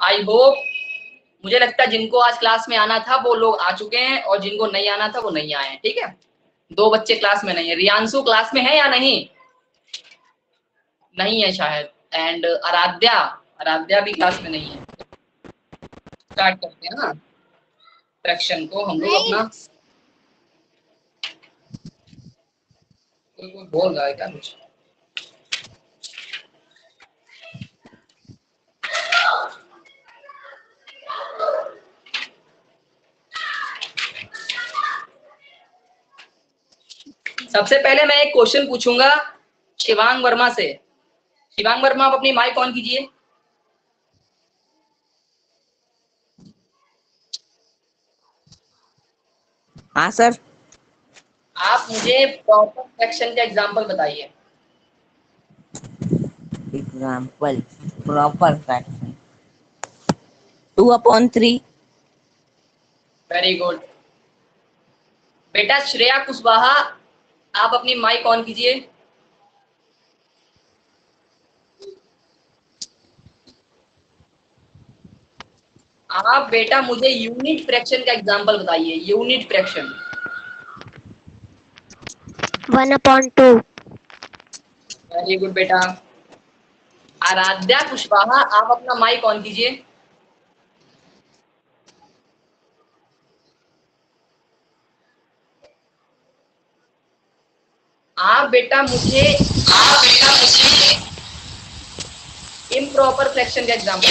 I hope, मुझे लगता है जिनको आज क्लास में आना था वो लोग आ चुके हैं और जिनको नहीं आना था वो नहीं आए हैं। ठीक है, 2 बच्चे क्लास में नहीं है। रियांशु क्लास में है या नहीं? नहीं है शायद। एंड आराध्या, आराध्या भी क्लास में नहीं है। स्टार्ट करते हैं ना फ्रैक्शन को हम लोग अपना। कोई बोल रहा है क्या कुछ? सबसे पहले मैं एक क्वेश्चन पूछूंगा शिवांग वर्मा से। शिवांग वर्मा, आप अपनी माइक ऑन कीजिए। हाँ सर। आप मुझे प्रॉपर फ्रैक्शन का एग्जांपल बताइए। Example proper fraction 2/3। Very good बेटा। श्रेया कुशवाहा, आप अपनी माइक ऑन कीजिए। आप बेटा मुझे यूनिट फ्रैक्शन का एग्जांपल बताइए। Unit fraction 1/2। वेरी गुड बेटा। आराध्या कुशवाहा, आप अपना माइक ऑन कीजिए। आप बेटा मुझे इम्प्रॉपर फ्रैक्शन का एग्जांपल।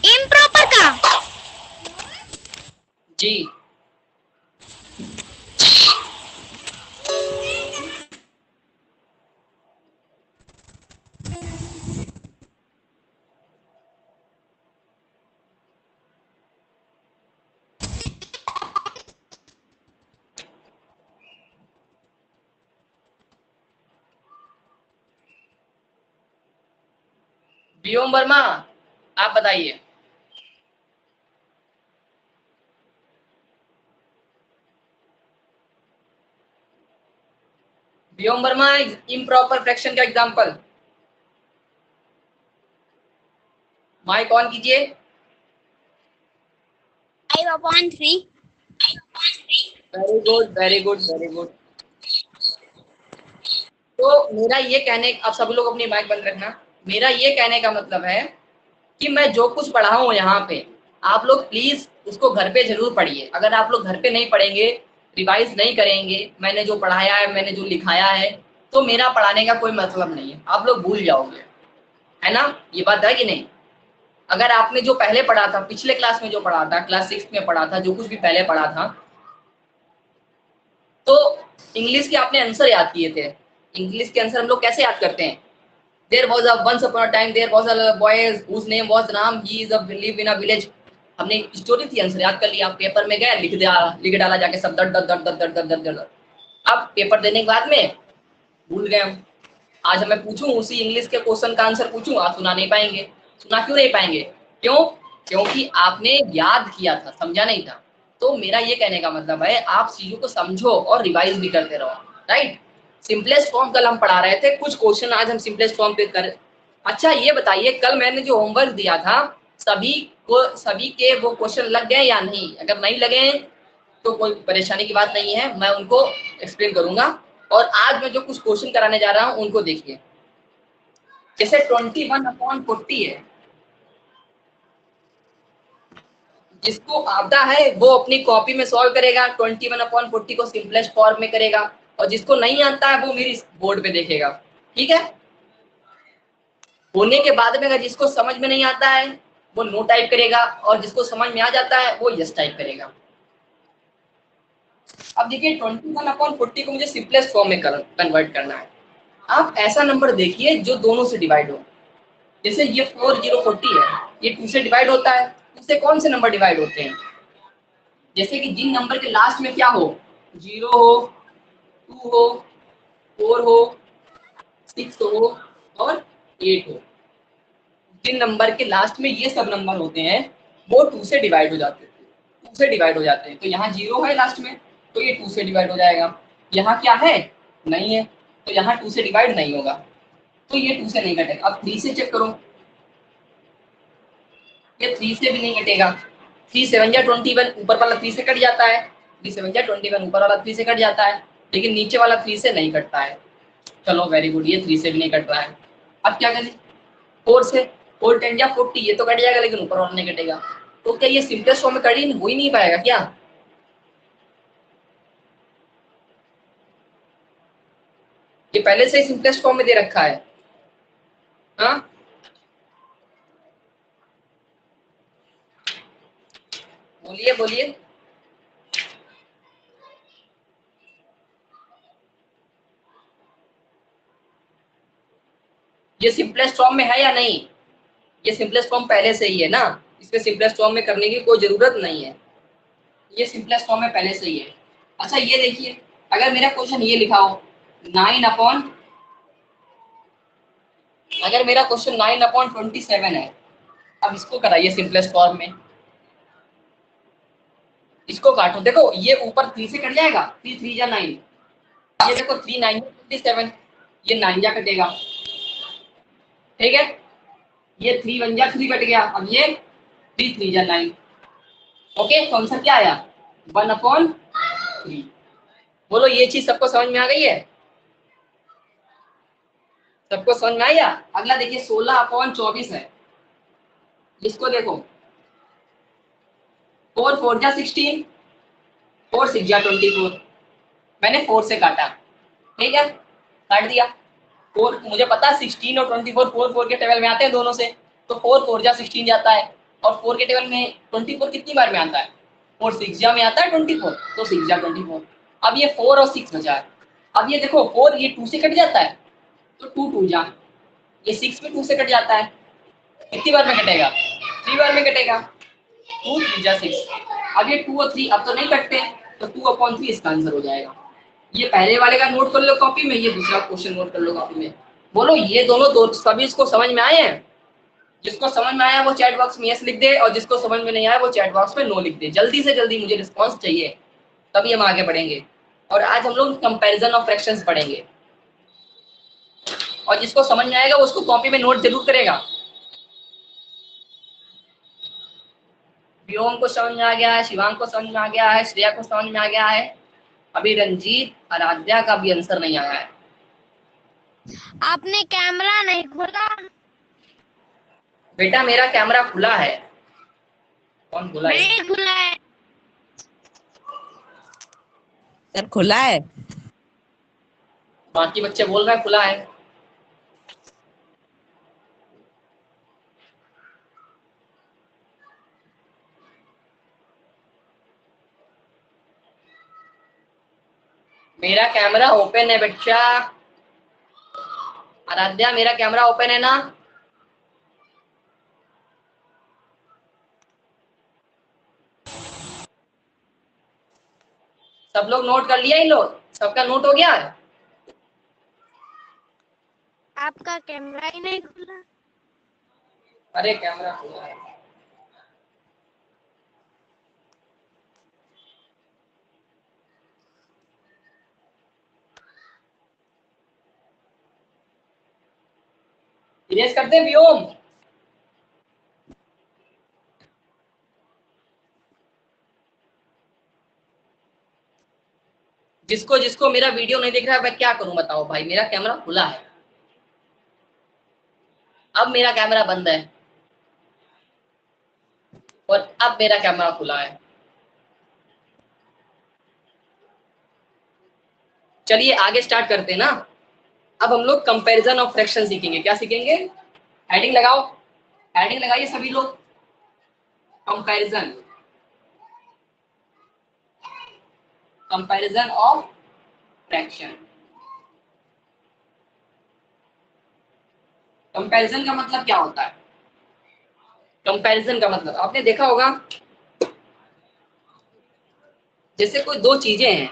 इम्प्रॉपर का जी। व्योम वर्मा, आप बताइए। व्योम वर्मा, इम्प्रॉपर फ्रैक्शन का एग्जांपल। माइक ऑन कीजिए। 5/3। Very good very good very good. तो मेरा ये कहने, आप सब लोग अपनी माइक बंद रखना। मेरा ये कहने का मतलब है कि मैं जो कुछ पढ़ा हूँ यहाँ पे, आप लोग प्लीज उसको घर पे जरूर पढ़िए। अगर आप लोग घर पे नहीं पढ़ेंगे, रिवाइज नहीं करेंगे, मैंने जो पढ़ाया है, मैंने जो लिखाया है, तो मेरा पढ़ाने का कोई मतलब नहीं है, आप लोग भूल जाओगे। है ना, ये बात है कि नहीं? अगर आपने जो पहले पढ़ा था, पिछले क्लास में जो पढ़ा था, क्लास 6 में पढ़ा था, जो कुछ भी पहले पढ़ा था, तो इंग्लिश के आपने आंसर याद किए थे। इंग्लिश के आंसर हम लोग कैसे याद करते हैं? There was a once upon a time there was a boy whose name was Ram. He is a live in a village. हमने स्टोरी थी, आंसर याद कर लिया, पेपर में गए लिख डाला जाके सब दर दर दर दर दर दर दर दर। अब पेपर देने के बाद में भूल गए हम। आज मैं पूछूं उसी इंग्लिश के क्वेश्चन का आंसर पूछूं, आप सुना नहीं पाएंगे। सुना क्यों नहीं पाएंगे? क्यों? क्योंकि आपने याद किया था, समझा नहीं था। तो मेरा ये कहने का मतलब है, आप चीजों को समझो और रिवाइज भी करते रहो। राइट। सिंपलेस्ट फॉर्म कल हम पढ़ा रहे थे, कुछ क्वेश्चन आज हम सिंपलेस्ट फॉर्म पे कर। अच्छा ये बताइए, कल मैंने जो होमवर्क दिया था, सभी के वो क्वेश्चन लग गए या नहीं? अगर नहीं लगे तो कोई परेशानी की बात नहीं है, मैं उनको एक्सप्लेन करूंगा। और आज मैं जो कुछ क्वेश्चन कराने जा रहा हूं उनको देखिए। जैसे 21/40 है, जिसको आता है वो अपनी कॉपी में सॉल्व करेगा, 21/40 को सिंपलेस्ट फॉर्म में करेगा, और जिसको नहीं आता है वो मेरी बोर्ड पे देखेगा। ठीक है, होने के बाद में अगर जिसको समझ में नहीं आता है वो नो टाइप करेगा, और जिसको समझ में आ जाता है वो यस टाइप करेगा। अब देखिए 21/40 को मुझे सिंपलेस्ट फॉर्म में कन्वर्ट करना है। आप ऐसा नंबर देखिए जो दोनों से डिवाइड हो। जैसे ये 4040 है, ये 2 से डिवाइड होता है। इससे कौन से नंबर डिवाइड होते हैं? जैसे कि जिन नंबर के लास्ट में क्या हो, 0 हो, 2 हो, 4 हो, 6 हो और 8 हो, जिन नंबर के लास्ट में ये सब नंबर होते हैं वो 2 से डिवाइड हो जाते हैं। 2 से डिवाइड हो जाते हैं, तो यहाँ 0 है लास्ट में, तो ये 2 से डिवाइड हो जाएगा। यहाँ क्या है, नहीं है, तो यहाँ 2 से डिवाइड नहीं होगा, तो ये 2 से नहीं कटेगा। अब 3 से चेक करो, ये 3 से भी नहीं कटेगा। 3 7 जा 21, ऊपर वाला 3 से कट जाता है, 3 7 जा 21, ऊपर वाला 3 से कट जाता है, लेकिन नीचे वाला 3 से नहीं कटता है। चलो वेरी गुड, ये 3 से भी नहीं कट रहा है। अब क्या करें, 4 से, 4 10 जा 40, ये तो कट जाएगा लेकिन ऊपर वाला नहीं कटेगा। तो क्या ये सिंपलेस्ट फॉर्म में कट हो ही नहीं पाएगा क्या? ये पहले से ही सिंपलेस्ट फॉर्म में दे रखा है। हाँ, बोलिए बोलिए। ये सिंपलेस्ट फॉर्म में है या नहीं? ये सिंपलेस्ट फॉर्म पहले से ही है ना, इसमें सिंपलेस्ट फॉर्म में करने की कोई जरूरत नहीं है, ये सिंपलेस्ट फॉर्म में पहले से ही है। अच्छा ये देखिए, अगर मेरा क्वेश्चन ये लिखा हो 9 अपॉन, अगर मेरा क्वेश्चन 9/27 है, अब इसको कराइए सिंपलेस्ट फॉर्म में, इसको काटो, देखो ये ऊपर 3 से कट जाएगा, 3 3 जा 9, ये देखो 3 9 27, ये 9 जा कटेगा, ठीक है, ये 3 1 जा 3 कट गया, अब ये 3 3 जा 9। ओके, तो आंसर क्या आया, 1/3। बोलो ये चीज सबको समझ में आ गई है? सबको समझ में आया? अगला देखिए 16/24 है, इसको देखो, 4 4 जा 16, 4 6 जा 24, मैंने 4 से काटा, ठीक है, काट दिया। 4 मुझे पता है 16 और 24 4 4 के टेबल में आते हैं दोनों से, तो 4 4 जा 16 जाता है, और 4 के टेबल में 24 कितनी बार में आता है, 4 6 जा में आता है 24, तो 6 जा 24। अब ये 4 और 6 बचा है, अब ये देखो 4 ये 2 से कट जाता है, तो 2 2 जा, ये 6 भी 2 से कट जाता है, कितनी बार में कटेगा, 3 बार में कटेगा, 2 3 जा 6। अब ये 2 और 3 अब तो नहीं कटते, तो 2/3 इसका आंसर हो जाएगा। ये पहले वाले का नोट कर लो कॉपी में, ये दूसरा क्वेश्चन नोट कर लो कॉपी में। बोलो ये दोनों दो सभी इसको समझ में आए हैं? जिसको समझ में आया वो चैट बॉक्स में यस लिख दे, और जिसको समझ में नहीं आया वो चैट बॉक्स में नो लिख दे। जल्दी से जल्दी मुझे रिस्पॉन्स चाहिए, तभी हम आगे बढ़ेंगे। और आज हम लोग कंपैरिजन ऑफ फ्रैक्शंस पढ़ेंगे, और जिसको समझ में आएगा वो उसको कॉपी में नोट जरूर करेगा। व्योम को समझ में आ गया है, शिवांग को समझ में आ गया है, श्रेया को समझ में आ गया है, अभी रंजीत आराध्या का भी आंसर नहीं आया है। आपने कैमरा नहीं खोला? बेटा मेरा कैमरा खुला है। कौन खुला है? नहीं खुला है सर खुला है। बाकी बच्चे बोल रहे हैं खुला है। मेरा कैमरा ओपन है बच्चा। आराध्या मेरा कैमरा ओपन है ना? सब लोग नोट कर लिया? इन लोग सबका नोट हो गया? आपका कैमरा ही नहीं खुला। अरे कैमरा खुला है। इरेज करते हैं व्योम। जिसको जिसको मेरा वीडियो नहीं दिख रहा है मैं क्या करूं बताओ भाई, मेरा कैमरा खुला है। अब मेरा कैमरा बंद है और अब मेरा कैमरा खुला है। चलिए आगे स्टार्ट करते हैं ना। अब हम लोग कंपैरिजन ऑफ फ्रैक्शन सीखेंगे। क्या सीखेंगे? हेडिंग लगाओ, हेडिंग लगाइए सभी लोग। Comparison, comparison of fraction. Comparison का मतलब क्या होता है? कंपैरिजन का मतलब आपने देखा होगा, जैसे कोई दो चीजें हैं,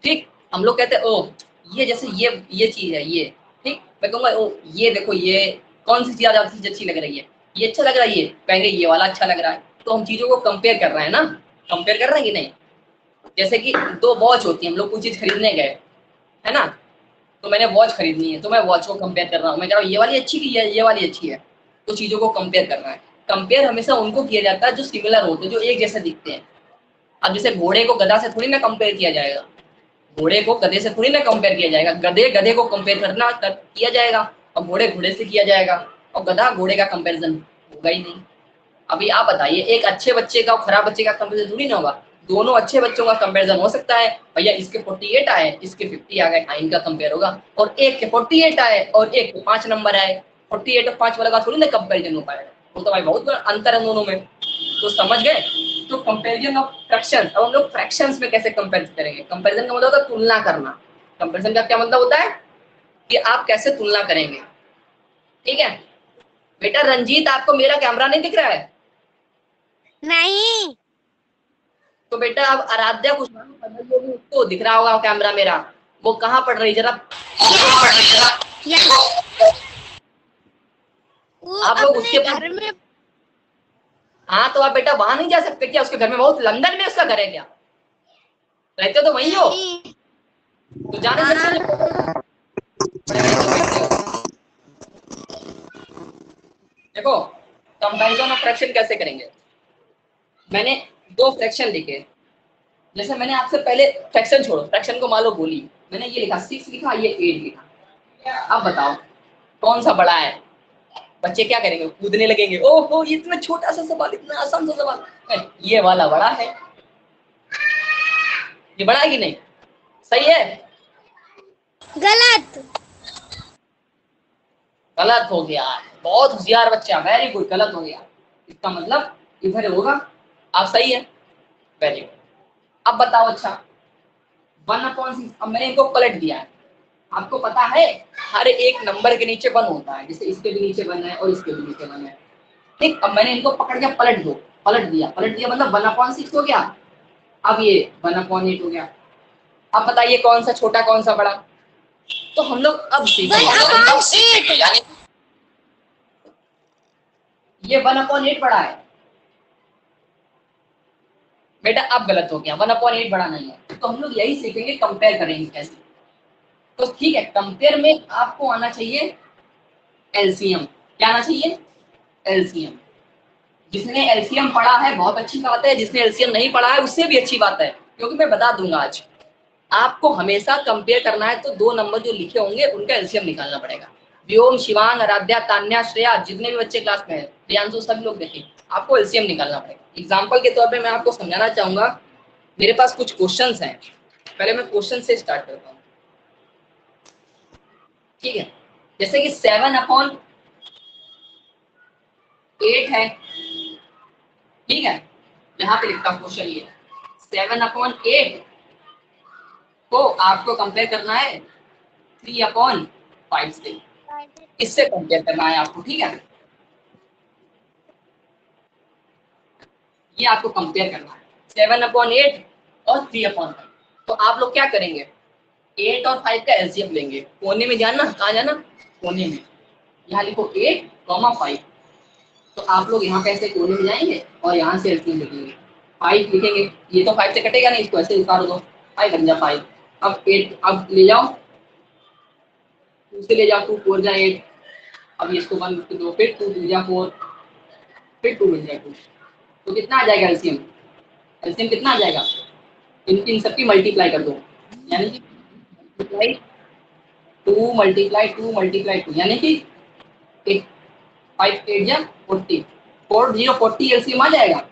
ठीक, हम लोग कहते हैं ओ ये जैसे ये चीज है ये, ठीक, मैं कहूंगा ओ ये देखो ये कौन सी ज्यादा चीज अच्छी लग रही है, ये अच्छा लग रहा है, ये कहेंगे ये वाला अच्छा लग रहा है। तो हम चीजों को कंपेयर कर रहे हैं ना, कंपेयर कर रहे हैं कि नहीं? जैसे कि दो वॉच होती है, हम लोग कोई चीज खरीदने गए, है ना। तो मैंने वॉच खरीदनी है तो मैं वॉच को कंपेयर कर रहा हूँ, मैं कह रहा हूँ ये वाली अच्छी की ये वाली अच्छी है। तो चीजों को कंपेयर करना है। कंपेयर हमेशा उनको किया जाता है जो सिमिलर होते हैं, जो एक जैसे दिखते हैं। अब जैसे घोड़े को गधा से थोड़ी ना कंपेयर किया जाएगा, घोड़े को गधे से थोड़ी ना कंपेयर किया जाएगा, गधे गधे को कंपेयर किया जाएगा, और घोड़े घोड़े से किया जाएगा, और गधा घोड़े का कंपेरिजन होगा ही नहीं। अभी आप बताइए, एक अच्छे बच्चे का और खराब बच्चे का कंपेरिजन थोड़ी ना होगा। दोनों अच्छे बच्चों का कंपेरिजन हो सकता है, भैया इसके 48 आए इसके 50 आ गए, इनका कंपेयर होगा। और एक के 48 आए और एक के 5 नंबर आए, 48 और 5 वाला का थोड़ी ना कंपेरिजन हो पाएगा। वो तो भाई बहुत बड़ा अंतर है दोनों में। तो समझ गए। तो कंपेरिजन ऑफ फ्रैक्शन। अब हम लोग फ्रैक्शंस में कैसे कंपेयर करेंगे। कंपेरिजन का मतलब होता है तुलना करना। कंपेरिजन का क्या मतलब होता है कि आप कैसे तुलना करेंगे। ठीक है बेटा। रंजीत, आपको मेरा कैमरा नहीं दिख रहा है? नहीं। तो बेटा अब आराध्या कुछ उसको दिख रहा होगा कैमरा मेरा। वो कहाँ पढ़ रही जरा? वो आप लोग उसके अपने पास। घर में। हाँ तो आप बेटा वहां नहीं जा सकते क्या? उसके घर में बहुत लंदन में उसका घर है क्या? रहते तो वहीं हो नहीं। तो जा नहीं सकते क्या? देखो कंपैरिजन ऑफ फ्रैक्शन कैसे करेंगे। मैंने दो फ्रैक्शन लिखे। जैसे मैंने आपसे पहले फ्रैक्शन छोड़ो, फ्रैक्शन को मान लो बोली, मैंने ये लिखा 6 लिखा, ये 8 लिखा। अब बताओ कौन सा बड़ा है। बच्चे क्या करेंगे? कूदने लगेंगे। ओहो इतना छोटा सा सवाल, इतना आसान सा सवाल। ये वाला बड़ा है। ये बड़ा है कि नहीं? सही है? गलत। गलत हो गया। बहुत होशियार बच्चा, वेरी गुड। गलत हो गया, इसका मतलब इधर होगा। आप सही है, वेरी गुड। अब बताओ अच्छा 1/6। अब मैंने इनको पलट दिया है। आपको पता है हर एक नंबर के नीचे 1 होता है, जैसे इसके भी नीचे 1 है और इसके भी नीचे 1 है। ठीक। अब मैंने इनको पकड़ के पलट दो, पलट दिया मतलब 1/6 हो गया। अब ये 1/8 हो गया। अब बताइए कौन सा छोटा कौन सा बड़ा। तो हम लोग अब सीखेंगे यानी ये 1/8 बड़ा है। बेटा अब गलत हो गया, 1/8 बड़ा नहीं है। तो हम लोग यही सीखेंगे कंपेयर करेंगे कैसे। तो ठीक है, कंपेयर में आपको आना चाहिए एलसीएम। क्या आना चाहिए? एलसीएम। जिसने एलसीएम पढ़ा है बहुत अच्छी बात है, जिसने एलसीएम नहीं पढ़ा है उससे भी अच्छी बात है, क्योंकि मैं बता दूंगा आज आपको हमेशा कंपेयर करना है तो 2 नंबर जो लिखे होंगे उनका एलसीएम निकालना पड़ेगा। व्योम, शिवांग, आराध्या, तान्या, श्रेया, जितने भी बच्चे क्लास में है, प्रियांशु, सभी लोग देखें, आपको एलसीएम निकालना पड़ेगा। एग्जाम्पल के तौर पे मैं आपको समझाना चाहूंगा। मेरे पास कुछ क्वेश्चंस हैं, पहले मैं क्वेश्चन से स्टार्ट करता हूँ। ठीक है, जैसे कि 7/8 है। ठीक है, यहाँ पे लिखता हूँ क्वेश्चन ये 7/8 को आपको कंपेयर करना है 3/5 से। इससे कंपेयर करना है आपको। ठीक है, ये आपको कंपेयर करना है 7/8 और 3/5। तो आप लोग क्या करेंगे? 8 और 5 का एलसीएम लेंगे। कोने में जाना, कहाँ जाना? कोने में। यहाँ लिखो 8, 5। तो आप लोग यहाँ पे ऐसे कोने में जाएंगे और यहाँ से एलसीएम लिखेंगे। 5 लिखेंगे, ये तो 5 से कटेगा नहीं, इसको ऐसे उतार दो, 5 बन जा 5। अब 8 अब ले जाओ, 2 से ले जाओ, 2 4 जा 8। अब इसको 1 दो, फिर 2 2 जा 4, फिर 2 बन जाए 2। तो कितना आ जाएगा एलसीएम? एलसीएम कितना आ जाएगा? इन सबकी मल्टीप्लाई कर दो, यानी कि मल्टीप्लाई 2 मल्टीप्लाई 2 मल्टीप्लाई 2, यानी कि 5 8 जा 40, 40 एलसीएम आ जाएगा।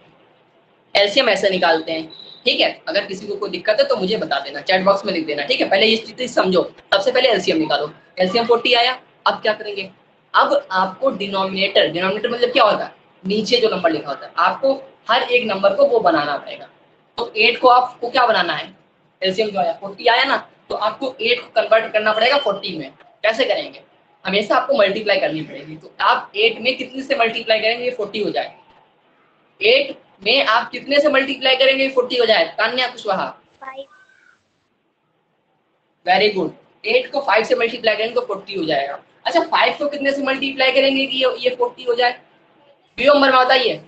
एलसीएम ऐसे निकालते हैं। ठीक है, अगर किसी को कोई दिक्कत है तो मुझे बता देना, चैट बॉक्स में लिख देना। ठीक है, पहले ये चीज समझो। सबसे पहले एलसीएम निकालो। एलसीएम 40 आया। अब क्या करेंगे? अब आपको डिनोमिनेटर, डिनोमिनेटर मतलब क्या होता है? नीचे जो नंबर लिखा होता है, आपको हर एक नंबर को वो बनाना पड़ेगा। तो 8 को आपको क्या बनाना है? एलसीएम जो आया 40 आया ना, तो आपको 8 को कन्वर्ट करना पड़ेगा 40 में। कैसे करेंगे? हमेशा आपको मल्टीप्लाई करनी पड़ेगी। तो आप 8 में कितने से मल्टीप्लाई करेंगे ये 40 हो जाए। 8 में आप कितने से मल्टीप्लाई करेंगे 40 हो जाए? तान्या कुशवाहा, 5। Very good. 8 को 5 से मल्टीप्लाई करेंगे तो 40 हो जाएगा। अच्छा 5 को कितने से मल्टीप्लाई करेंगे कि ये 40 हो जाए? नंबर में बताइए।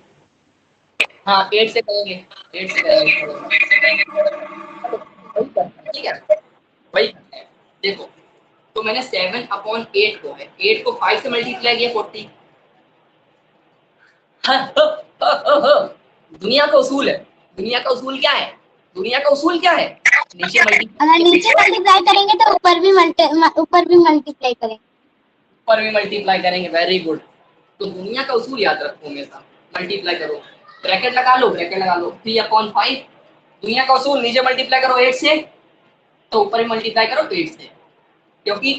हाँ 8 से करेंगे, 8 से करेंगे। वही करते हैं, ठीक है, वही करते हैं। देखो, तो मैंने 7/8 को है, 8 को 5 से मल्टीप्लाई किया 40। दुनिया का उसूल है, दुनिया का उसूल क्या है, दुनिया का उसूल क्या है, नीचे अगर नीचे मल्टीप्लाई, मल्टीप्लाई करेंगे तो ऊपर भी मल्टीप्लाई करेंगे। ऊपर भी मल्टीप्लाई करेंगे। Very good. तो दुनिया का उसूल याद रखो हमेशा, मल्टीप्लाई करो, ब्रैकेट लगा लो, ब्रैकेट लगा लो, 3/5। दुनिया का उसूल, नीचे मल्टीप्लाई करो 8 से, तो ऊपर भी मल्टीप्लाई करो 8 से। क्योंकि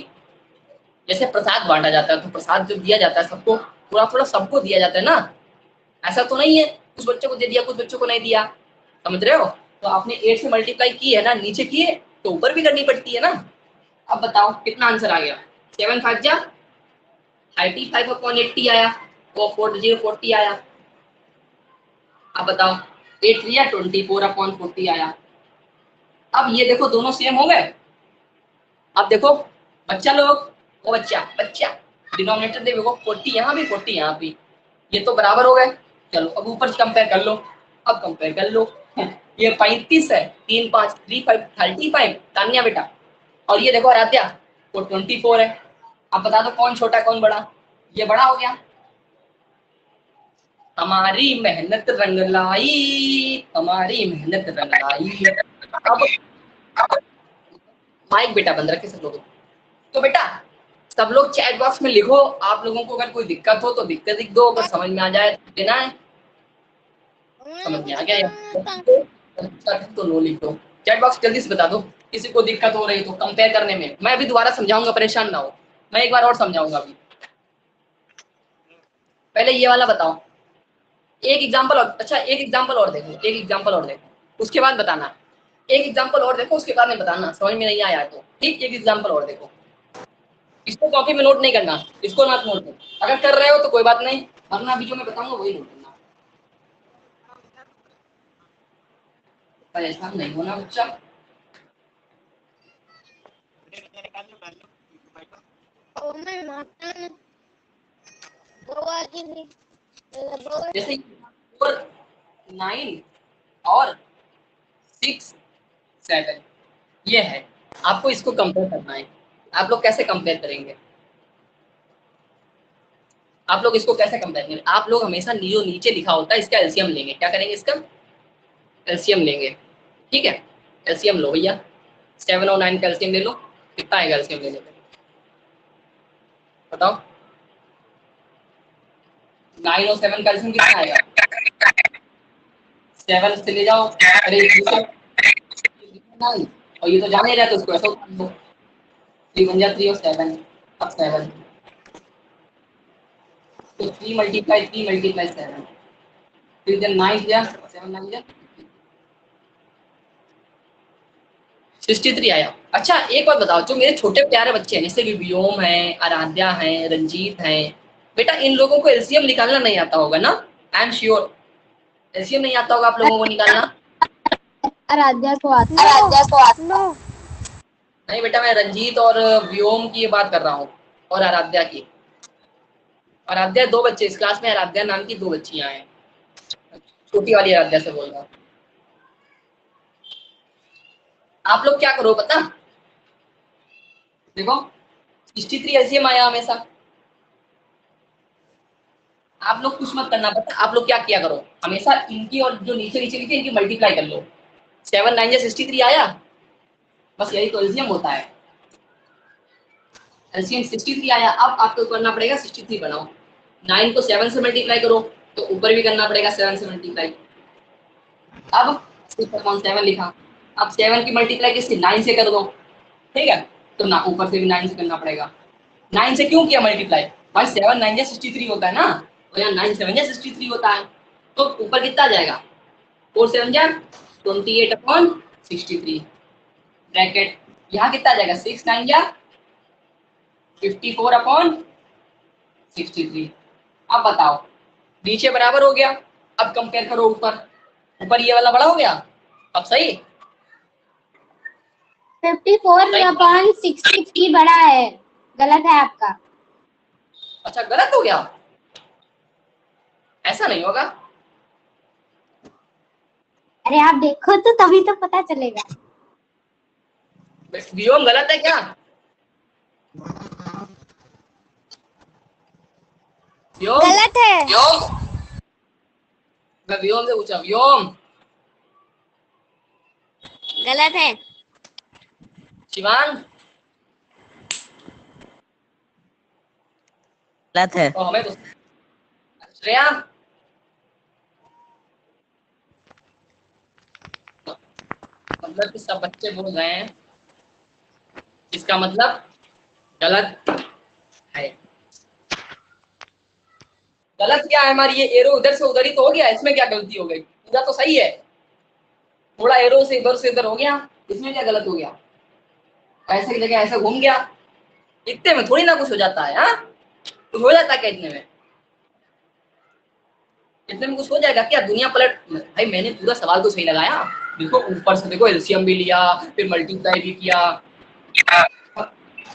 जैसे प्रसाद बांटा जाता है, तो प्रसाद जब दिया जाता है सबको, थोड़ा थोड़ा सबको दिया जाता है ना, ऐसा तो नहीं है कुछ बच्चों को दे दिया कुछ बच्चों को नहीं दिया, समझ रहे हो। तो आपने 8 से मल्टीप्लाई की है ना, नीचे किए तो ऊपर भी करनी पड़ती है ना। अब बताओ कितना आंसर आ गया, 7 5 जा 35/80 आया, वो 40 आया। अब बताओ 8 3 24/40 आया। अब ये देखो दोनों सेम हो गए। अब देखो बच्चा लोग, वो बच्चा बच्चा डिनोमिनेटर देखो, 40 यहाँ भी 40 यहाँ भी, ये तो बराबर हो गए। चलो अब ऊपर से कंपेयर कर लो, अब कंपेयर कर लो। ये 35 है, 3 5 3 5 35 तान्या बेटा, और ये देखो आराध्या, वो 24 है। अब बता दो कौन छोटा कौन बड़ा, ये बड़ा हो गया। हमारी मेहनत रंग लाई, हमारी मेहनत रंग लाई। अब माइक बेटा बंद रखे सब लोग। तो बेटा सब लोग चैट बॉक्स में लिखो, आप लोगों को अगर कोई दिक्कत हो तो दिक्कत लिख दो, अगर समझ में आ जाए तो देना है। समझ में आ गया तो नो लिख दो, चैट बॉक्स जल्दी से बता दो किसी को दिक्कत हो रही तो कंपेयर करने में। मैं अभी दोबारा समझाऊंगा, परेशान ना हो, मैं एक बार और समझाऊंगा अभी। पहले ये वाला बताओ, एक एग्जांपल और, अच्छा एक एग्जांपल और देखो, एक एग्जांपल और देखो उसके बाद बताना। एक एग्जांपल और देखो उसके बाद में बताना, समझ में नहीं आया तो ठीक। एक एग्जांपल और देखो, इसको कॉपी में नोट नहीं करना, इसको नोट करना, अगर कर रहे हो तो कोई बात नहीं, वरना अभी जो मैं बताऊंगा वही नोट करना। परेशान नहीं होना बच्चा। जैसे 4 9 और 6 7 ये है, आपको इसको कंपेयर करना है। आप लोग कैसे कंपेयर करेंगे, आप लोग इसको कैसे कंपेयर करेंगे, आप लोग हमेशा जो नीचे लिखा होता है इसका एलसीएम लेंगे। क्या करेंगे, इसका एलसीएम लेंगे, ठीक है। एलसीएम लो भैया, 7 और 9 का एलसीएम ले लो, कितना आएगा एलसीएम लेने पे बताओ। 9 और 7 का एलसीएम कितना आएगा, 7 से ले जाओ, अरे 9 और ये तो जाने ही रहा, तो उसको ऐसा उतार दो, 3 बन जा 3 और 7, अब 7 तो 3 मल्टीप्लाई 7, फिर जब 9 जा 7 9 जा 63 आया। अच्छा एक बात बताओ, जो मेरे छोटे प्यारे बच्चे हैं जैसे कि व्योम है, आराध्या है, रंजीत है, बेटा इन लोगों को एलसीएम निकालना नहीं आता होगा ना, आई एम श्योर एलसीएम नहीं आता होगा आप लोगों को निकालना। आराध्या को आता। नो। नहीं बेटा, मैं रंजीत और व्योम की बात कर रहा हूँ, और आराध्या की। आराध्या 2 बच्चे इस क्लास में, आराध्या नाम की 2 बच्चियां हैं, छोटी वाली आराध्या से बोल रहा हूँ। आप लोग क्या करो पता, देखो 63 एलसीएम आया हमेशा, आप लोग कुछ मत करना, पता आप लोग क्या किया करो, हमेशा इनकी और जो नीचे नीचे लिखे इनकी मल्टीप्लाई कर लो। 7 9 63 आया, बस यही तो एलसीएम होता है। एलसीएम 63 आया, अब आपको करना पड़ेगा 63 बनाओ, 9 को 7 से मल्टीप्लाई करो तो ऊपर भी करना पड़ेगा 7 से मल्टीप्लाई। अब 6/7 लिखा, अब 7 की मल्टीप्लाई किससे 9 से कर दो, ठीक है, तो ना ऊपर से भी 9 से करना पड़ेगा। 9 से क्यों किया मल्टीप्लाई, भाई 7 9 63 होता है ना, और यहाँ 9 7 63 होता है, तो ऊपर कितना आ जाएगा 4 7 28/63 ब्रैकेट, यहाँ कितना आ जाएगा 6 9 54/63। अब बताओ नीचे बराबर हो गया, अब कंपेयर करो ऊपर, ऊपर ये वाला बड़ा हो गया, अब सही 54/63 बड़ा है, गलत है आपका। अच्छा गलत हो गया, ऐसा नहीं होगा। अरे आप देखो तो तभी तो पता चलेगा। व्योम गलत है क्या, व्योम, गलत है। व्योम, मैं व्योम से पूछा, व्योम। गलत है। शिवांग, गलत है। तो हमें तो श्रेया, मतलब कि सब बच्चे बोल रहे हैं, इसका मतलब गलत है। गलत क्या है, हमारी ये एरो उधर से उधर ही तो हो गया, इसमें क्या गलती हो गई, पूरा तो सही है, थोड़ा एरो से इधर हो गया, इसमें क्या गलत हो गया, ऐसे की जगह ऐसे घूम गया, इतने में थोड़ी ना कुछ हो जाता है। हाँ, कुछ हो जाता है क्या इतने में? इतने में कुछ हो जाएगा क्या, दुनिया पलट। भाई मैंने पूरा सवाल तो सही लगाया, देखो ऊपर से देखो एलसीएम भी लिया, फिर मल्टीप्लाई भी किया।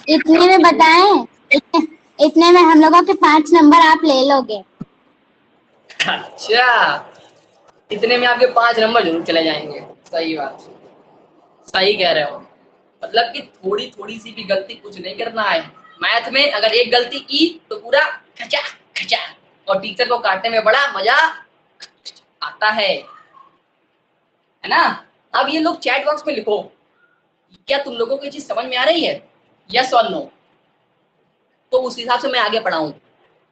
इतने में बताएं, इतने में हम लोगों के 5 नंबर आप ले लोगे। अच्छा, इतने में आपके 5 नंबर जरूर चले जाएंगे। सही बात, सही कह रहे हो। मतलब कि थोड़ी थोड़ी सी भी गलती कुछ नहीं करना है मैथ में, अगर एक गलती की तो पूरा खचा खचा, और टीचर को काटने में बड़ा मजा आता है ना। अब ये लोग चैट बॉक्स में लिखो, क्या तुम लोगों को ये चीज समझ में आ रही है, यस और नो, तो उस हिसाब से मैं आगे पढ़ाऊं,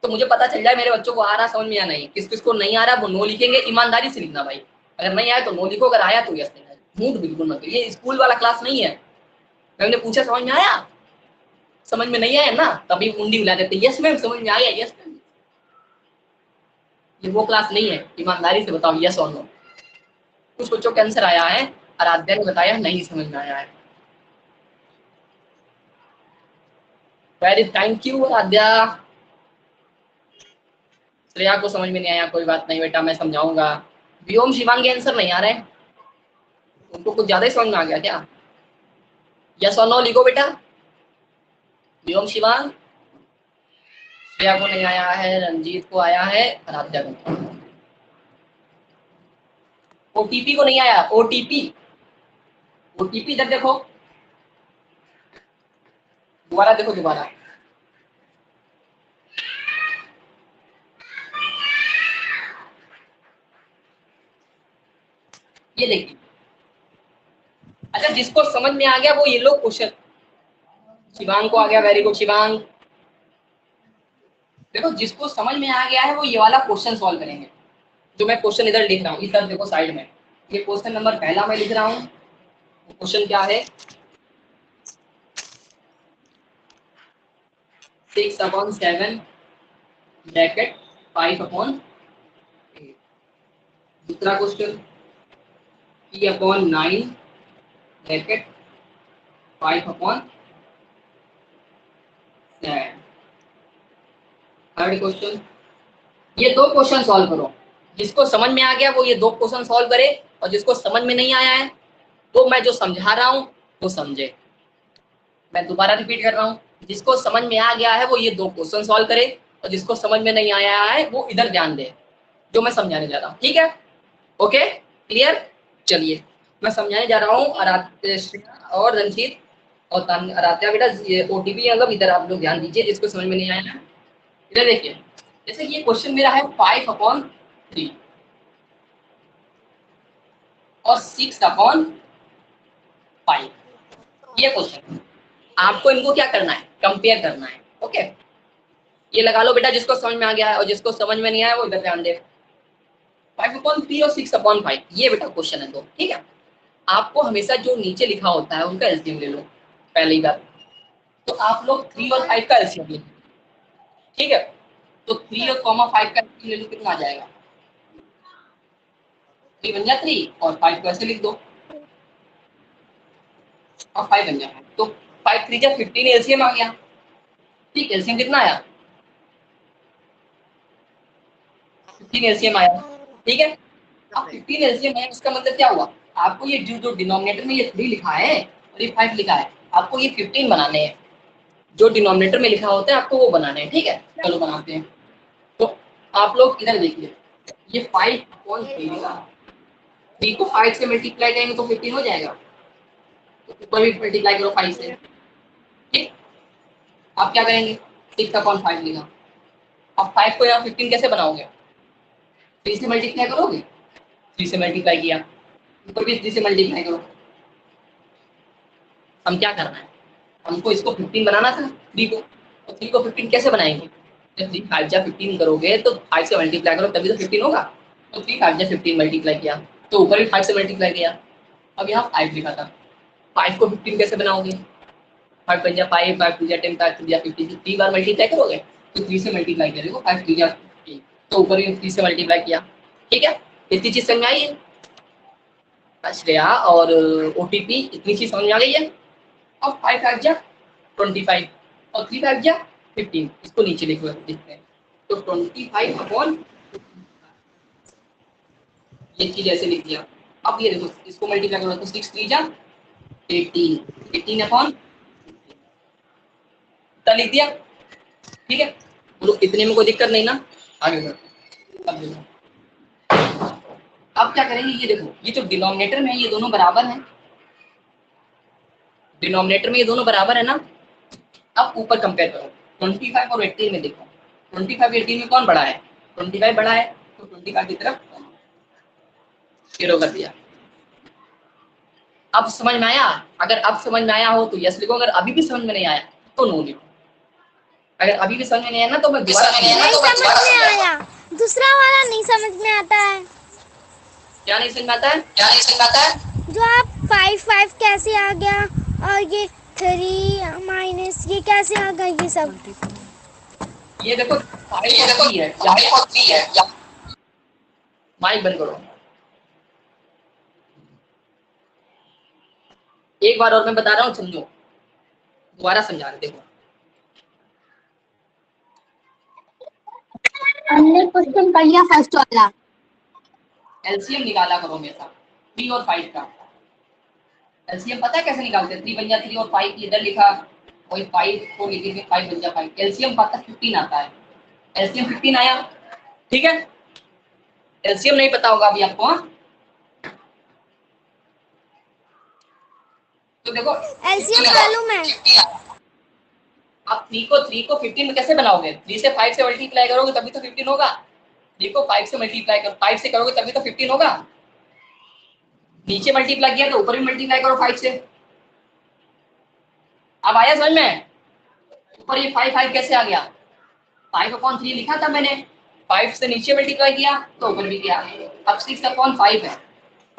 तो मुझे पता चल जाए मेरे बच्चों को आ रहा समझ में या नहीं। किस किस को नहीं आ रहा वो नो लिखेंगे, ईमानदारी से लिखना भाई, अगर नहीं आया तो नो लिखो, अगर आया तो यस लिखना, झूठ बिल्कुल मत। ये स्कूल वाला क्लास नहीं है, मैंने पूछा समझ में आया, समझ में नहीं आया ना, तभी मुंडी हिला देते, यस मैम समझ में आ गया, यस मैम। ये वो क्लास नहीं है, ईमानदारी से बताओ यस और नो। कुछ बच्चों का आंसर आया है, आराध्या ने बताया नहीं समझ में आया है। Very thank you Aaradhya. Shreya को समझ में नहीं आया, कोई बात नहीं बेटा, मैं समझाऊंगा। व्योम शिवांग के आंसर नहीं आ रहे, उनको कुछ ज्यादा ही समझ में आ गया क्या, यस और नो लिखो बेटा। व्योम शिवांग, श्रेया को नहीं आया है, रंजीत को आया है, आराध्या को नहीं आया। ओटीपी को नहीं आया, ओटीपी, ओटीपी इधर देखो, दोबारा देखो दोबारा, ये देखिए। अच्छा, जिसको समझ में आ गया वो ये लोग क्वेश्चन, शिवांग को आ गया, वेरी गुड शिवांग। देखो जिसको समझ में आ गया है वो ये वाला क्वेश्चन सॉल्व करेंगे, जो मैं क्वेश्चन इधर लिख रहा हूँ, इधर देखो साइड में, ये क्वेश्चन नंबर पहला मैं लिख रहा हूँ। क्वेश्चन क्या है, 6/7 ब्रैकेट 5/8। दूसरा question, P/9 bracket 5/7। Third question, ये दो क्वेश्चन सॉल्व करो, जिसको समझ में आ गया वो ये दो क्वेश्चन सॉल्व करे, और जिसको समझ में नहीं आया है तो मैं जो समझा रहा हूँ वो समझे। मैं दोबारा रिपीट कर रहा हूँ, जिसको समझ में आ गया है वो ये दो क्वेश्चन सॉल्व करे, और जिसको समझ में नहीं आया है वो इधर ध्यान दे, जो मैं समझाने जा रहा हूँ। ठीक है, ओके, क्लियर। चलिए मैं समझाने जा रहा हूँ, आराध्या और रंजीत और आराध्या बेटा, ये ओटीपी मतलब इधर आप लोग ध्यान दीजिए, जिसको समझ में नहीं आया है इधर देखिए। जैसे ये क्वेश्चन मेरा है 5/3 और 6/5, ये क्वेश्चन आपको इनको क्या करना है, कंपेयर करना है। ओके, ये लगा लो बेटा, जिसको समझ में आ गया है, और जिसको समझ में नहीं आया वो इधर ध्यान दे। 5/3 और 6/5, ये बेटा क्वेश्चन है दो। ठीक है, आपको हमेशा जो नीचे लिखा होता है उनका एलसीएम ले लो, पहली बात तो आप लोग 3 और 5 का एलसीएम ले लो। ठीक है, तो 3 और कॉमा 5 का एलसीएम ले लो, कितना आ जाएगा, 3 बन जाए 3, और 5 को ऐसे लिख दो और 5 बन जाए, तो 5 3 जा 15 एलसीएम आ गया। ठीक, एलसीएम कितना आया, 15 एलसीएम आया। ठीक है, अब 15 एलसीएम आया, इसका मतलब क्या हुआ, आपको ये जो डिनोमिनेटर में ये 3 लिखा है और ये 5 लिखा है, आपको ये 15 बनाने हैं, जो डिनोमिनेटर में लिखा होता है आपको वो बनाने हैं। ठीक है, चलो बनाते हैं। तो आप लोग इधर देखिए, ये 5/3 लिखा, 3 को 5 से मल्टीप्लाई करेंगे तो 15 हो जाएगा, तो ऊपर भी मल्टीप्लाई करो 5 से। ठीक, आप क्या करेंगे, 6/5 लिखा, अब 5 को यहाँ 15 कैसे बनाओगे? 3 से मल्टीप्लाई करोगे, 3 से मल्टीप्लाई किया, ऊपर भी 3 से मल्टीप्लाई करो। हम क्या करना है, हमको इसको 15 बनाना था 3 को, तो 3 को 15 कैसे बनाएंगे? जब 3 5 जा 15 करोगे तो 5 से मल्टीप्लाई करो तभी तो 15 होगा। तो 3 5 जा 15 मल्टीप्लाई किया तो ऊपर भी 5 से मल्टीप्लाई किया। अब यहाँ 5 लिखा था, 5 को 15 कैसे बनाओगे? 5 5 जा 5, 5 2 जा 10, 5 3 जा 15, 3 बार मल्टीप्लाई करोगे तो 3 से मल्टीप्लाई करेगा, 5 3 जा 15, तो ऊपर भी 3 से मल्टीप्लाई किया। ठीक है, इतनी चीज समझ में आई है श्रेया? और ओटीपी इतनी चीज समझ में आ गई है। अब 5 5 जा 25 और 3 5 जा 15, इसको नीचे लिखो लिखते हैं। तो 25 अपॉन ये चीज ऐसे लिख दिया। अब ये देखो इसको मल्टीप्लाई करो तो 6 3 जा 18, 18 अपॉन लिख दिया। ठीक है, बोलो इतने में कोई दिक्कत नहीं ना? आगे बढ़ो। अब देखो, अब क्या करेंगे, ये देखो ये जो डिनोमिनेटर में है ये दोनों बराबर हैं, डिनोमिनेटर में ये दोनों बराबर है ना। अब ऊपर कंपेयर करो 25 और 18 में, देखो 25 18 में कौन बड़ा है? 25 बड़ा है, तो 25 की तरफ जीरो कर दिया। अब समझ में आया? अगर अब समझ में आया हो तो यस लिखो, अगर अभी भी समझ में नहीं आया तो नो लिखो। अगर अभी भी समझ में नहीं आया ना तो मैं दोबारा नहीं समझ में आया, दूसरा वाला नहीं समझ में आता है। क्या नहीं समझ में आता है? क्या नहीं समझ में आता है? जो आप 5 5 कैसे आ गया और ये 3 माइनस ये कैसे आ गया, ये सब। ये देखो 5 और 3 है, 5 और 3 है। माइक बंद करो। एक बार और मैं बता रहा हूँ, समझो, दोबारा समझा रहे। देखो हमने क्वेश्चन पढ़ लिया फर्स्ट वाला। एलसीएम निकाला करो हमेशा 3 और 5 का। एलसीएम पता है कैसे निकालते हैं? 3 बन जा 3 और 5 इधर लिखा, वही 5 को लिखेंगे 5 बन जा 5। एलसीएम पता 15 आता है, एलसीएम 15 आया। ठीक है, एलसीएम नहीं पता होगा अभी आपको। हाँ, तो देखो एलसीएम मालूम है। आप 3 को 15 में कैसे बनाओगे? 3 से 5 से मल्टीप्लाई करोगे तभी तो 15 होगा। 3 को 5 से मल्टीप्लाई करो, 5 से करोगे तभी तो 15 होगा। नीचे मल्टीप्लाई किया तो ऊपर भी मल्टीप्लाई करो 5 से। अब आया समझ में? ऊपर ये 5 5 कैसे आ गया? 5/3 लिखा था मैंने, 5 से नीचे मल्टीप्लाई किया तो ऊपर भी किया। अब 6/5 है,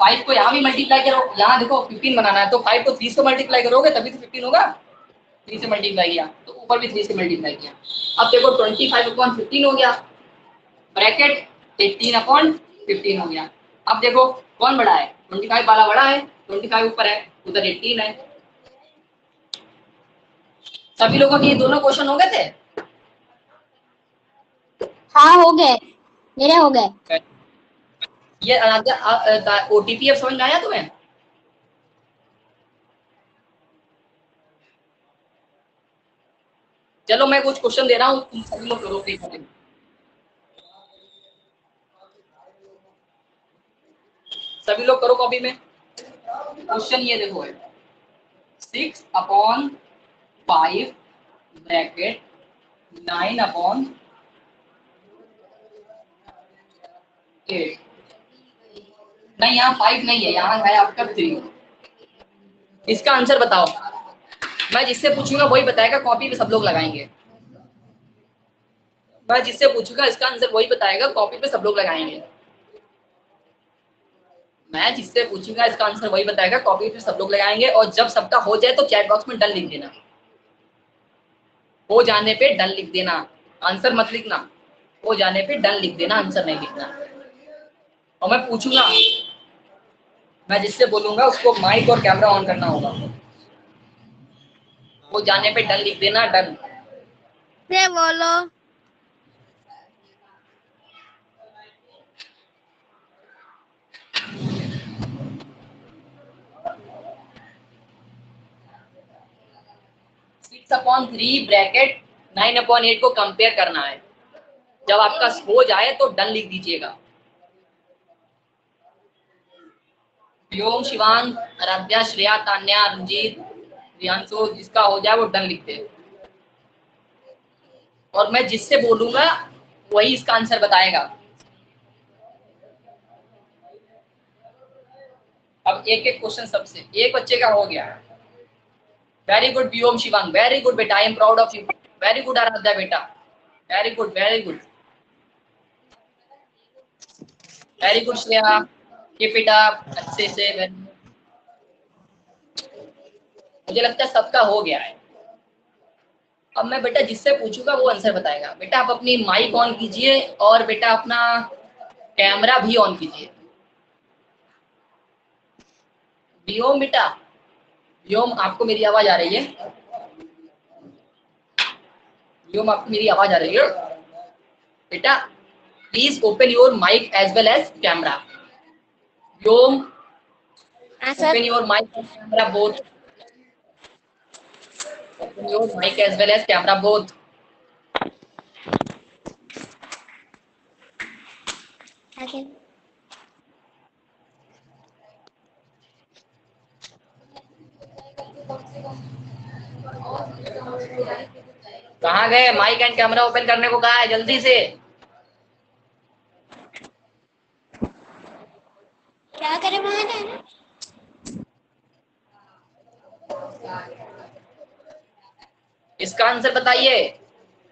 5 को यहाँ भी मल्टीप्लाई करो, यहाँ देखो 15 बनाना है तो 5 को 3 से मल्टीप्लाई करोगे तभी तो 15 होगा। 3 से मल्टीप्लाई किया तो ऊपर भी 3 से मल्टीप्लाई किया। अब देखो 25/15 हो गया, ब्रैकेट 18/15 हो गया। अब देखो कौन बड़ा है? 25 वाला बड़ा है, 25 ऊपर है, उधर 18 है। सभी लोगों के ये दोनों क्वेश्चन हो गए थे? हाँ हो गए, मेरे हो गए। ये ओटीपी अब समझ में आया तुम्हें? चलो मैं कुछ क्वेश्चन दे रहा हूँ, तुम सभी लोग करो देखो। सभी लोग करो कॉपी में। क्वेश्चन ये देखो है 6/5 ब्रैकेट 9/8। नहीं, यहाँ 5 नहीं है, यहाँ है आपका 3। इसका आंसर बताओ। मैं जिससे पूछूंगा वही बताएगा, कॉपी पे सब लोग लगाएंगे। मैं जिससे पूछूंगा इसका आंसर वही बताएगा, कॉपी पे सब लोग लगाएंगे। मैं जिससे पूछूंगा इसका आंसर वही बताएगा, कॉपी पे सब लोग लगाएंगे। और जब सबका हो जाए तो चैट बॉक्स में डन लिख देना, हो जाने पे डन लिख देना, आंसर मत लिखना। हो जाने पे डन लिख देना, आंसर नहीं लिखना। और मैं पूछूंगा, मैं जिससे बोलूंगा उसको माइक और कैमरा ऑन करना होगा। हो जाने पे डन लिख देना, डन। फिर बोलो। सिक्स अपॉन 3 ब्रैकेट 9/8 को कंपेयर करना है। जब आपका हो जाए तो डन लिख दीजिएगा। व्योम, शिवांग, आराध्या, श्रेया, तान्या, रंजीत, रियांशु, जिसका हो जाए वो डन लिख दे। और मैं जिससे बोलूंगा वही इसका आंसर बताएगा। अब एक एक क्वेश्चन सबसे, एक बच्चे का हो गया। Very good Vyom Shivang, very good बेटा, I am proud of you. Very good Aradhya बेटा, very good very good very good Shreya, keep it up, अच्छे से। मुझे लगता है सबका हो गया है। अब मैं बेटा जिससे पूछूंगा वो आंसर बताएगा। बेटा आप अपनी माइक ऑन कीजिए और बेटा अपना कैमरा भी ऑन कीजिए। व्योम बेटा, व्योम आपको मेरी आवाज आ रही है? व्योम आपको मेरी आवाज आ रही है बेटा? Please open your mic as well as camera. Vyom, हाँ sir. Open your mic and camera both. Open your mic as well as camera both. कहाँ गए? माइक एंड कैमरा ओपन करने को कहा है, जल्दी से। क्या करें वहां? इसका आंसर बताइए।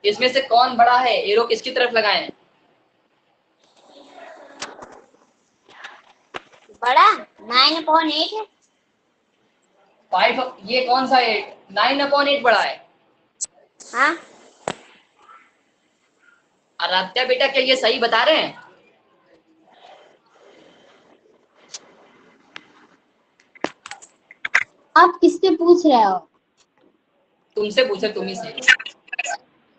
इसमें से कौन बड़ा है? एरो किसकी तरफ लगाएं? बड़ा 9/8 है। 5, ये कौन सा है? 9/8 बड़ा है। हाँ आराध्या बेटा, क्या ये सही बता रहे हैं? आप किससे पूछ रहे हो? तुमसे पूछे, तुम्ही से।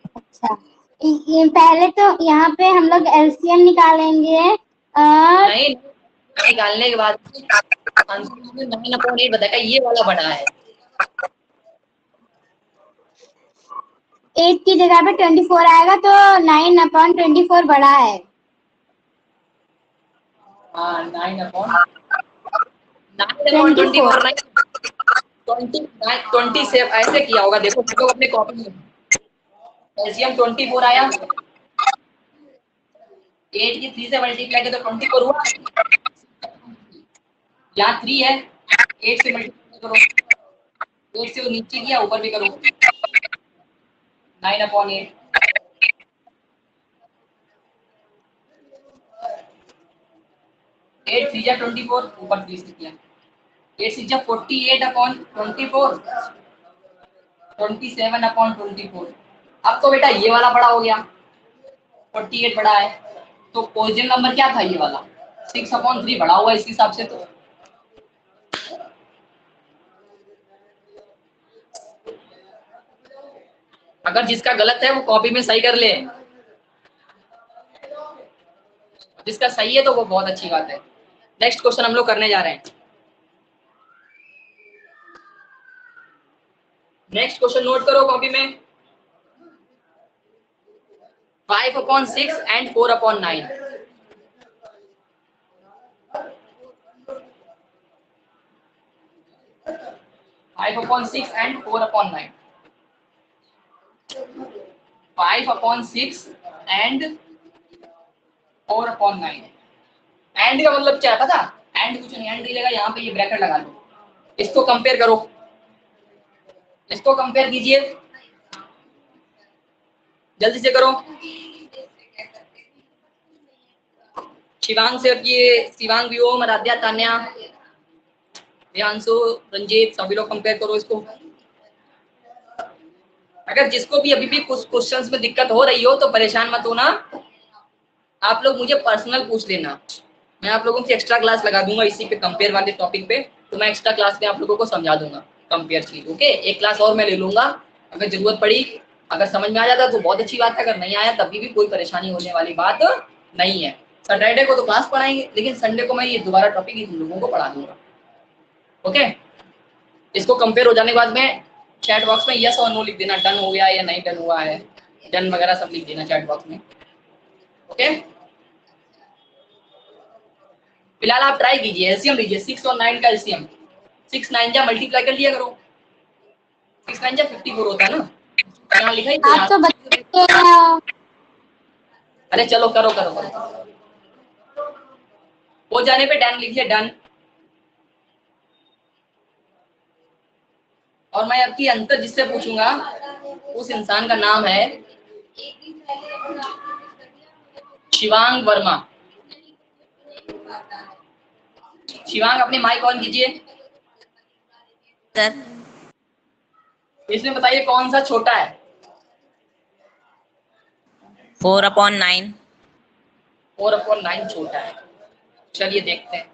अच्छा, ये पहले तो यहाँ पे हम लोग एलसीएम निकालेंगे और नहीं, निकालने के बाद आंसर 9/8 बताएगा, ये वाला बड़ा है। 8 की जगह पे 24 आएगा तो 9/24 बड़ा है। हाँ, 9/24 नहीं, 27 ऐसे किया होगा। देखो तो अपने कॉपी में एलसीएम 24 आया, 8 की 3 से मल्टीप्लाई किया तो 24 हुआ। यहाँ 3 है, 8 से मल्टीप्लाई करो, 8 से नीचे किया, ऊपर भी करो, 9/8। 8 3 जा 24, ऊपर 3 से किया, 8 6 जा 48/24, 27/24। अब तो बेटा ये वाला बड़ा हो गया, 48 बड़ा है, तो पोजीशन नंबर क्या था? ये वाला 6/3 बड़ा हुआ इस हिसाब से। तो अगर जिसका गलत है वो कॉपी में सही कर ले, जिसका सही है तो वो बहुत अच्छी बात है। नेक्स्ट क्वेश्चन हम लोग करने जा रहे हैं। नेक्स्ट क्वेश्चन नोट करो कॉपी में। 5/6 एंड 4/9। 5/6 एंड 4/9। 5/6 एंड 4/9। एंड का मतलब क्या है पता? एंड कुछ नहीं, एंड मिलेगा यहाँ पे, ये ब्रैकेट लगा लो। इसको कंपेयर करो, इसको कंपेयर कीजिए, जल्दी से करो। शिवांग से ये शिवांग, व्योम, आराध्या, तान्या, देवांशु, रंजीत, सभी लोग कंपेयर करो इसको। अगर जिसको भी अभी भी कुछ क्वेश्चंस में दिक्कत हो रही हो तो परेशान मत होना, आप लोग मुझे पर्सनल पूछ लेना। मैं आप लोगों की एक्स्ट्रा क्लास लगा दूंगा इसी पे, कंपेयर वाले टॉपिक पे। तो मैं एक्स्ट्रा क्लास में आप लोगों को समझा दूंगा कंपेयर चीज। ओके, एक क्लास और मैं ले लूंगा, अगर जरूरत पड़ी। अगर समझ में आ जाता तो बहुत अच्छी बात है, अगर नहीं आया तभी भी कोई परेशानी होने वाली बात नहीं है। सैटरडे को तो क्लास पढ़ाएंगे, लेकिन संडे को मैं ये दोबारा टॉपिक इन लोगों को पढ़ा दूंगा। ओके, इसको कंपेयर हो जाने के बाद में चैट बॉक्स में यस और नो लिख देना, डन हो गया या नहीं डन हुआ है, डन वगैरह सब लिख देना चैट बॉक्स में। ओके, फिलहाल आप ट्राई कीजिए, एलसीएम लीजिए 6 और 9 का एलसीएम। 6 9 जा मल्टीप्लाई कर लिया करो, 6 9 जा 54 होता है ना, यहाँ लिखा ही तो आप तो बच्चे हो। अरे चलो करो करो करो, हो जाने पे डन लिखिए, डन। और मैं आपकी आंसर जिससे पूछूंगा उस इंसान का नाम है शिवांग वर्मा। शिवांग अपनी माइक ऑन कीजिए। सर। इसमें बताइए कौन सा छोटा है? 4/9। 4/9 छोटा है। चलिए देखते हैं।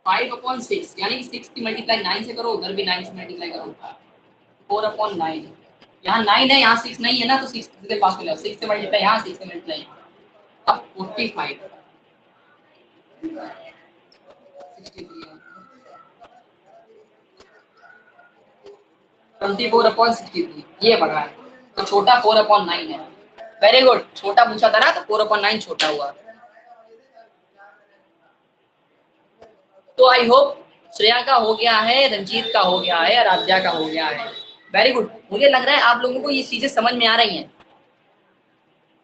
5/6 यानी कि 6 की मल्टीप्लाई 9 से करो, उधर भी 9 से मल्टीप्लाई करो। 4/9, यहाँ 9 है, यहाँ 6 नहीं है ना, तो 6 के पास मिला, 6 से मल्टीप्लाई यहाँ, 6 से मल्टीप्लाई। अब 45 24/63 ये बढ़ा है, तो छोटा 4/9 है। वेरी गुड, छोटा पूछा था ना, तो 4/9 छोटा हुआ। तो आई होप श्रेया का हो गया है, रंजीत का हो गया है, आराध्या का हो गया है। Very good. मुझे लग रहा है आप लोगों को ये चीजें समझ में आ रही हैं,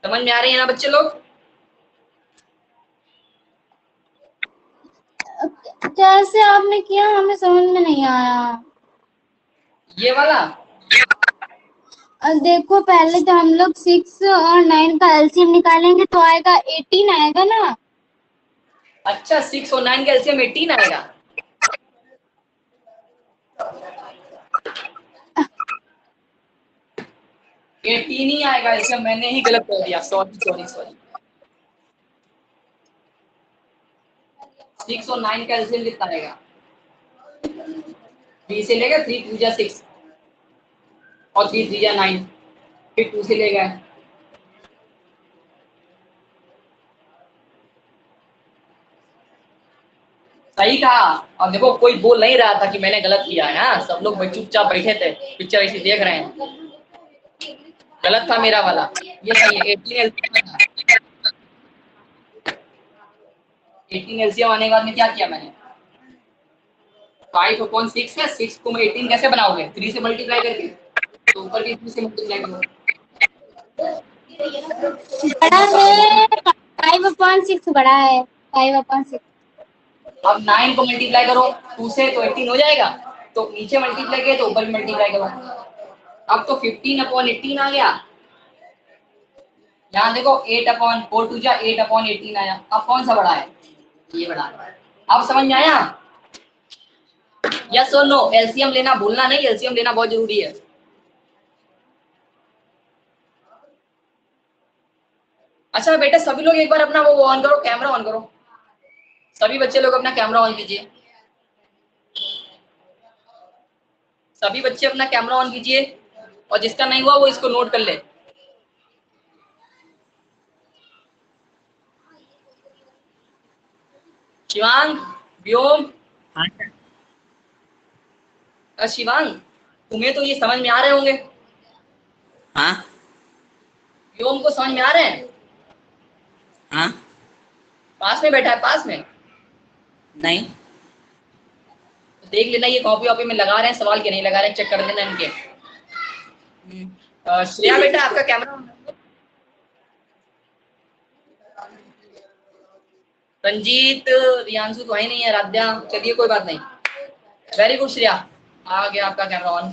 समझ में आ रही है ना बच्चे लोग? कैसे आपने किया, हमें समझ में नहीं आया। ये वाला देखो पहले तो हम लोग 6 और 9 का एलसीएम निकालेंगे तो आएगा 18 आएगा ना। अच्छा, 6 और 9 का एलसीएम 18 आएगा। एटीन ही आएगा, इसमें मैंने ही गलत कर दिया, सॉरी सॉरी सॉरी। 6 और 9 का एलसीएम कितना आएगा? 3 से लेगा, 3 2 जा 6 और 3 3 जा 9, फिर 2 से लेगा। सही कहा। अब देखो कोई बोल नहीं रहा था कि मैंने गलत किया है, हाँ सब लोग चुपचाप बैठे थे, पिक्चर ऐसी देख रहे हैं। गलत था मेरा वाला, ये सही है। 18 एलसीएम आने के बाद में क्या किया मैंने? 5/6 है, 6 को मैं 18 कैसे बनाओगे? 3 से मल्टीप्लाई करके, तो ऊपर भी 3 से मल्टीप्लाई करो। बड़ा है 5/6, बड़ा है 5/6। अब 9 को मल्टीप्लाई करो 2 से, तो 18 हो जाएगा, तो नीचे मल्टीप्लाई किया तो ऊपर भी मल्टीप्लाई करो। अब तो 15/18 आ गया। यहाँ देखो 8/4 2 जा 8/18 आया। अब कौन सा बड़ा है? ये बड़ा है। अब समझ में आया? यस और नो? एलसीएम लेना भूलना नहीं, एलसीएम लेना बहुत जरूरी है। अच्छा बेटा सभी लोग एक बार अपना वो ऑन करो, कैमरा ऑन करो। सभी बच्चे लोग अपना कैमरा ऑन कीजिए। सभी बच्चे अपना कैमरा ऑन कीजिए, और जिसका नहीं हुआ वो इसको नोट कर ले। शिवांग, व्योम, हाँ सर। शिवांग तुम्हें तो ये समझ में आ रहे होंगे, हाँ व्योम को समझ में आ रहे हैं? हाँ। पास में बैठा है, पास में। नहीं। तो देख लेना ये कॉपी वॉपी में लगा रहे हैं सवाल के नहीं लगा रहे हैं, चेक कर लेना इनके। श्रेया बेटा आपका कैमरा ऑन है? रंजीत, रियांशु तो है नहीं है, राध्या, चलिए कोई बात नहीं। वेरी गुड श्रेया, आ गया आपका कैमरा ऑन।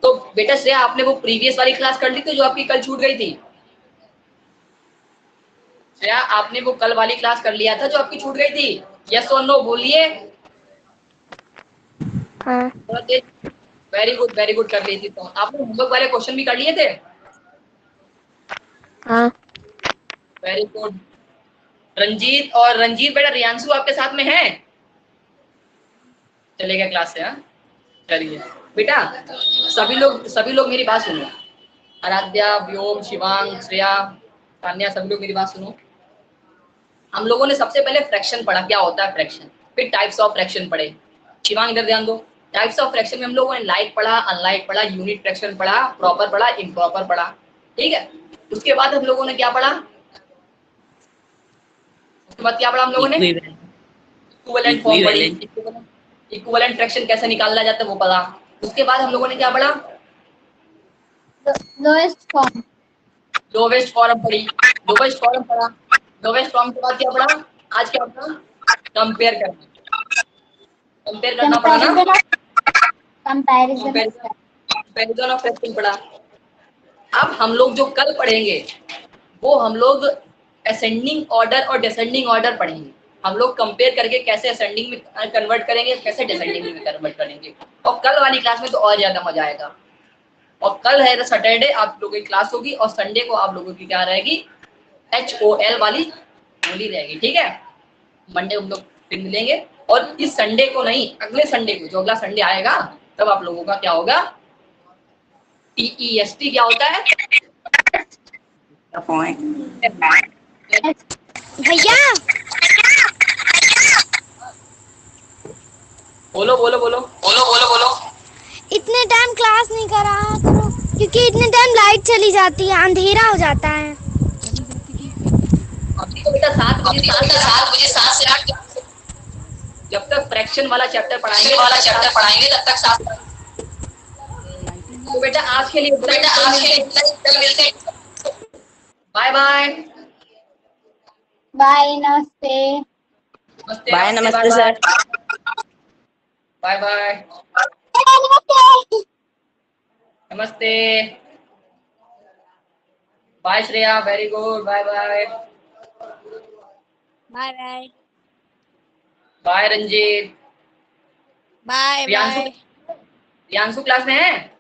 तो बेटा श्रेया आपने वो प्रीवियस वाली क्लास कर ली थी जो आपकी कल छूट गई थी? श्रेया आपने वो कल वाली क्लास कर लिया था जो आपकी छूट गई थी? यस और नो बोलिए। हाँ थोड़ा तेज। वेरी गुड कर ली थी। तो आपने होमवर्क वाले क्वेश्चन भी कर लिए थे? हाँ वेरी गुड। रंजीत, और रंजीत बेटा रियांशु आपके साथ में है? चलेगा क्लास से? हाँ चलिए बेटा, सभी लोग मेरी बात सुनो। आराध्या, व्योम, शिवांग, श्रेया, तान्या, सभी लोग मेरी बात सुनो। हम लोगों ने सबसे पहले फ्रैक्शन पढ़ा, क्या होता है फ्रैक्शन, फिर टाइप्स ऑफ फ्रैक्शन पढ़े। शिवांग इधर ध्यान दो। टाइप्स ऑफ फ्रैक्शन में हम लोगों ने लाइक पढ़ा, अनलाइक पढ़ा, यूनिट फ्रैक्शन पढ़ा, प्रॉपर पढ़ा, इम्प्रॉपर पढ़ा, ठीक है। उसके बाद हम लोगों ने क्या पढ़ा? उसके बाद क्या पढ़ा हम लोगों ने? इक्विवेलेंट फॉर्म पढ़ी। इक्विवेलेंट फ्रैक्शन कैसे निकाला जाता है वो पढ़ा। उसके बाद हम लोगों ने क्या पढ़ा? Lowest form. लोवेस्ट फॉर्म पढ़ी, लोवेस्ट फॉर्म पढ़ा, लोवेस्ट फॉर्म के बाद क्या पढ़ा, आज क्या पढ़ा, कंपेयर करना, कंपेयर करना पड़ा ना, कंपैरिजन ऑफ फ्रैक्शन पढ़ा। अब हम लोग जो कल पढ़ेंगे वो हम लोग असेंडिंग ऑर्डर और डिसेंडिंग ऑर्डर पढ़ेंगे। हम लोग कंपेयर करके कैसे असेंडिंग में कन्वर्ट करेंगे, कैसे डिसेंडिंग में कन्वर्ट करेंगे। और कल वाली क्लास में तो और ज्यादा मजा आएगा। और कल है सैटरडे, आप लोगों की क्लास होगी, और संडे को आप लोगों की क्या रहेगी, HOL वाली होली रहेगी, ठीक है। मंडे हम लोग फिर मिलेंगे, और इस संडे को नहीं, अगले संडे को, जो अगला संडे आएगा तब आप लोगों का क्या होगा, TEST क्या होता है, भैया बोलो बोलो बोलो बोलो बोलो बोलो। इतने टाइम क्लास नहीं करा करो, क्योंकि इतने टाइम लाइट चली जाती है, अंधेरा हो जाता है। अभी तो बेटा 7 बजे 7 से 8 जब तक फ्रैक्शन वाला चैप्टर पढ़ाएंगे तब तक 7। तो बेटा आज के लिए मिलते हैं। बाय बाय बाय, नमस्ते। नमस्ते बाय, नमस्ते सर। बाय बाय नमस्ते। Bye Shreya, very good, bye bye. Bye bye bye Ranjeet. Bye Priyanshu, bye. Priyanshu class में है?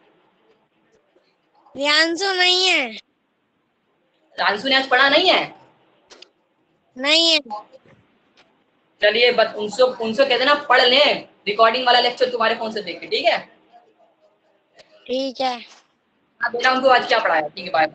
रियांशु नहीं है। प्रियांशु ने आज पढ़ा नहीं है? नहीं है। चलिए बस उनसे कह देना पढ़ लें, रिकॉर्डिंग वाला लेक्चर तुम्हारे फोन से देख के, ठीक है। ठीक है। हाँ बेटा, उनको आज क्या पढ़ाया, ठीक है, बाय।